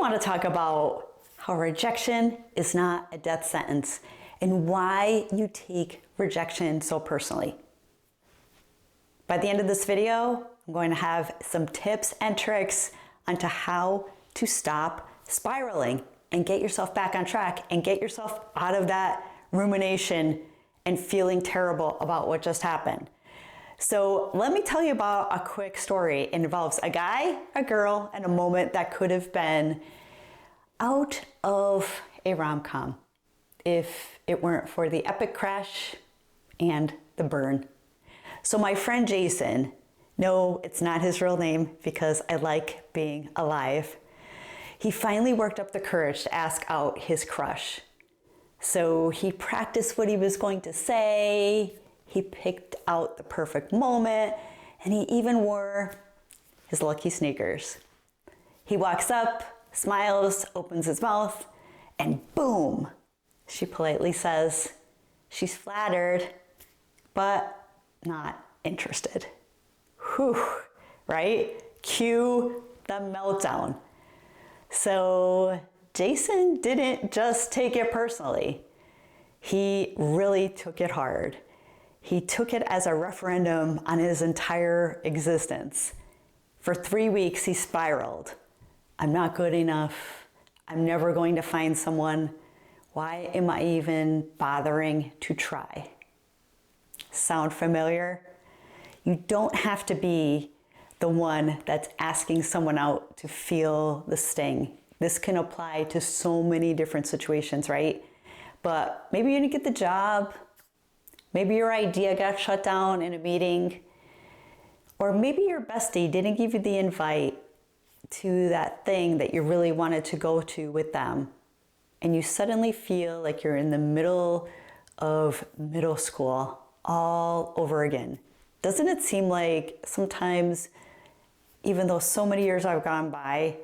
want to talk about how rejection is not a death sentence and why you take rejection so personally. By the end of this video, I'm going to have some tips and tricks onto how to stop spiraling and get yourself back on track and get yourself out of that rumination and feeling terrible about what just happened. So let me tell you about a quick story. It involves a guy, a girl, and a moment that could have been out of a rom-com if it weren't for the epic crash and the burn. So my friend Jason, no, it's not his real name because I like being alive. He finally worked up the courage to ask out his crush. So he practiced what he was going to say. He picked out the perfect moment, and he even wore his lucky sneakers. He walks up, smiles, opens his mouth, and boom, she politely says she's flattered, but not interested. Whew, right? Cue the meltdown. So Jason didn't just take it personally. He really took it hard. He took it as a referendum on his entire existence. For 3 weeks, he spiraled. I'm not good enough. I'm never going to find someone. Why am I even bothering to try? Sound familiar? You don't have to be the one that's asking someone out to feel the sting. This can apply to so many different situations, right? But maybe you didn't get the job. Maybe your idea got shut down in a meeting, or maybe your bestie didn't give you the invite to that thing that you really wanted to go to with them, and you suddenly feel like you're in the middle of middle school all over again. Doesn't it seem like sometimes, even though so many years have gone by,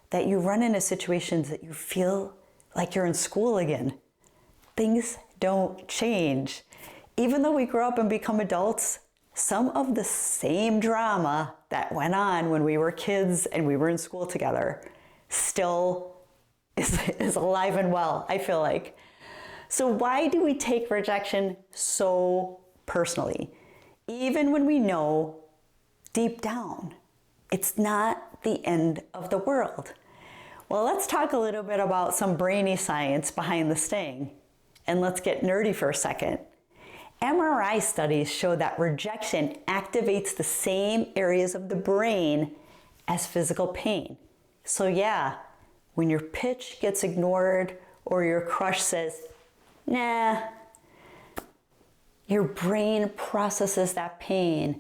that you run into situations that you feel like you're in school again? Things don't change. Even though we grow up and become adults, some of the same drama that went on when we were kids and we were in school together still is alive and well, I feel like. So why do we take rejection so personally? Even when we know deep down it's not the end of the world. Well, let's talk a little bit about some brainy science behind the sting. And let's get nerdy for a second. MRI studies show that rejection activates the same areas of the brain as physical pain. So yeah, when your pitch gets ignored or your crush says, nah, your brain processes that pain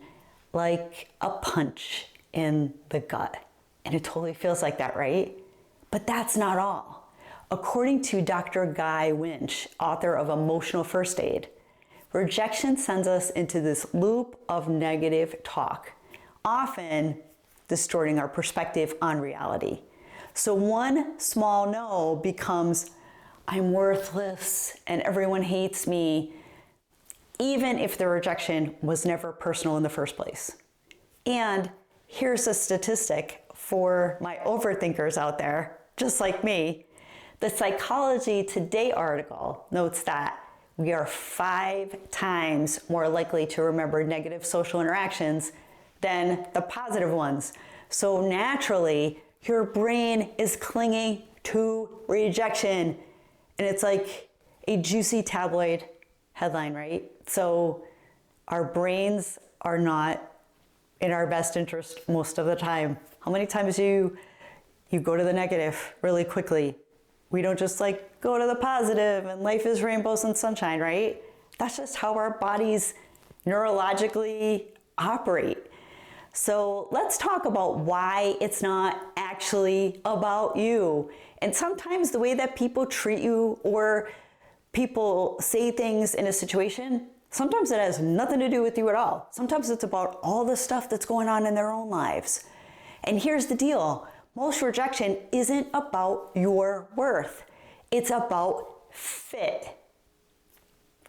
like a punch in the gut. And it totally feels like that, right? But that's not all. According to Dr. Guy Winch, author of Emotional First Aid, rejection sends us into this loop of negative talk, often distorting our perspective on reality. So one small no becomes, I'm worthless and everyone hates me, even if the rejection was never personal in the first place. And here's a statistic for my overthinkers out there, just like me. The Psychology Today article notes that we are 5 times more likely to remember negative social interactions than the positive ones. So naturally, your brain is clinging to rejection. And it's like a juicy tabloid headline, right? So our brains are not in our best interest most of the time. How many times you go to the negative really quickly? We don't just like go to the positive and life is rainbows and sunshine, right? That's just how our bodies neurologically operate. So let's talk about why it's not actually about you. And sometimes the way that people treat you or people say things in a situation, sometimes it has nothing to do with you at all. Sometimes it's about all the stuff that's going on in their own lives. And here's the deal. Most rejection isn't about your worth. It's about fit.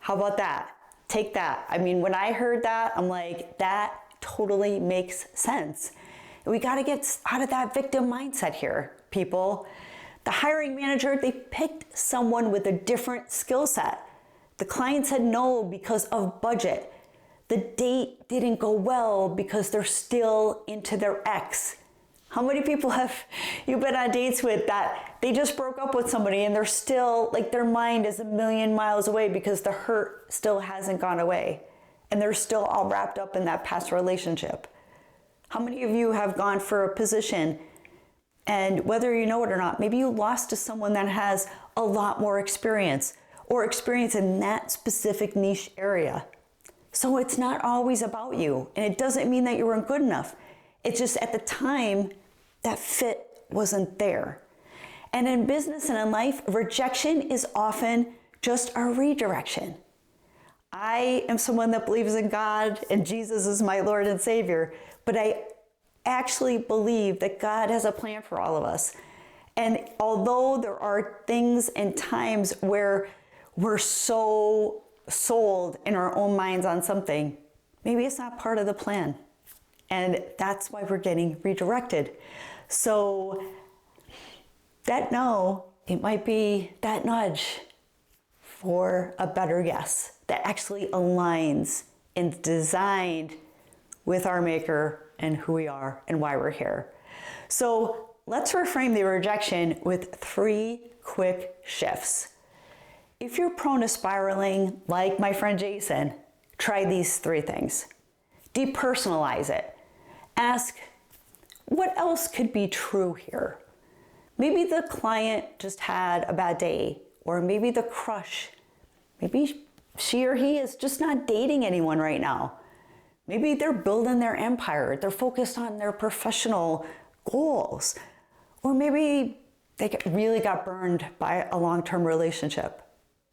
How about that? Take that. I mean, when I heard that, I'm like, that totally makes sense. We got to get out of that victim mindset here, people. The hiring manager, they picked someone with a different skill set. The client said no because of budget. The date didn't go well because they're still into their ex. How many people have you been on dates with that they just broke up with somebody and they're still, like, their mind is a million miles away because the hurt still hasn't gone away and they're still all wrapped up in that past relationship? How many of you have gone for a position and whether you know it or not, maybe you lost to someone that has a lot more experience or experience in that specific niche area? So it's not always about you, and it doesn't mean that you weren't good enough. It's just at the time, that fit wasn't there. And in business and in life, rejection is often just a redirection. I am someone that believes in God and Jesus is my Lord and Savior, but I actually believe that God has a plan for all of us. And although there are things and times where we're so sold in our own minds on something, maybe it's not part of the plan. And that's why we're getting redirected. So that no, it might be that nudge for a better yes that actually aligns and designed with our maker and who we are and why we're here. So let's reframe the rejection with 3 quick shifts. If you're prone to spiraling, like my friend Jason, try these 3 things. Depersonalize it. Ask, what else could be true here? Maybe the client just had a bad day, or maybe the crush, maybe she or he is just not dating anyone right now. Maybe they're building their empire, they're focused on their professional goals, or maybe they really got burned by a long-term relationship.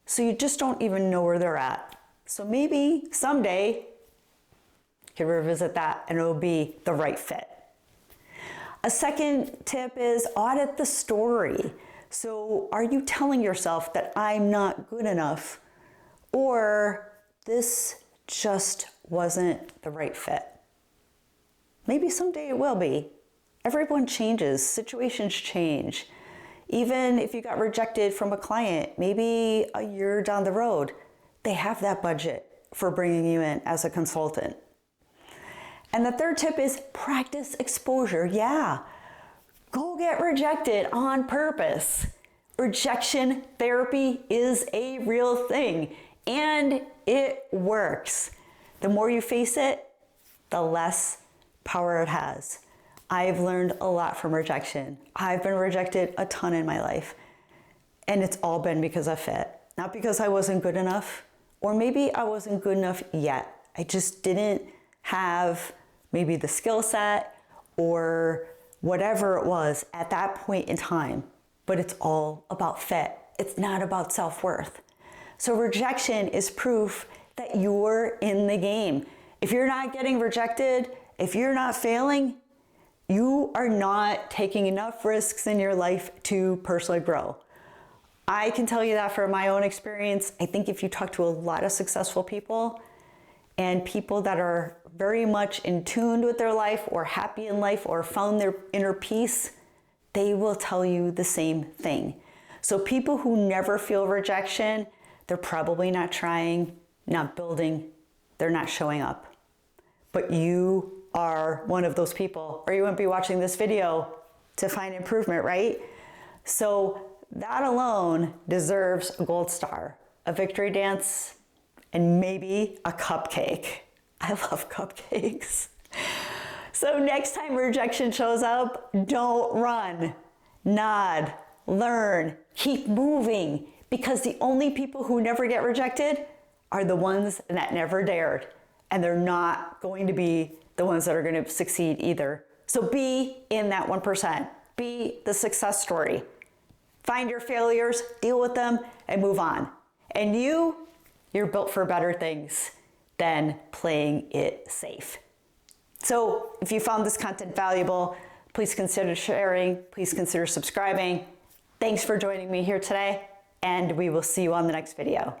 So you just don't even know where they're at. So maybe someday you can revisit that and it'll be the right fit. A second tip is audit the story. So are you telling yourself that I'm not good enough, or this just wasn't the right fit? Maybe someday it will be. Everyone changes, situations change. Even if you got rejected from a client, maybe a year down the road, they have that budget for bringing you in as a consultant. And the third tip is practice exposure. Yeah, go get rejected on purpose. Rejection therapy is a real thing and it works. The more you face it, the less power it has. I've learned a lot from rejection. I've been rejected a ton in my life, and it's all been because of fit. Not because I wasn't good enough, or maybe I wasn't good enough yet. I just didn't have maybe the skill set or whatever it was at that point in time, but it's all about fit. It's not about self-worth. So rejection is proof that you're in the game. If you're not getting rejected, if you're not failing, you are not taking enough risks in your life to personally grow. I can tell you that from my own experience. I think if you talk to a lot of successful people and people that are very much in tune with their life or happy in life or found their inner peace, they will tell you the same thing. So people who never feel rejection, they're probably not trying, not building, they're not showing up. But you are one of those people, or you wouldn't be watching this video to find improvement, right? So that alone deserves a gold star, a victory dance, and maybe a cupcake. I love cupcakes. So next time rejection shows up, don't run, nod, learn, keep moving, because the only people who never get rejected are the ones that never dared, and they're not going to be the ones that are going to succeed either. So be in that 1%. Be the success story. Find your failures, deal with them, and move on. And you're built for better things than playing it safe. So if you found this content valuable, please consider sharing, please consider subscribing. Thanks for joining me here today, and we will see you on the next video.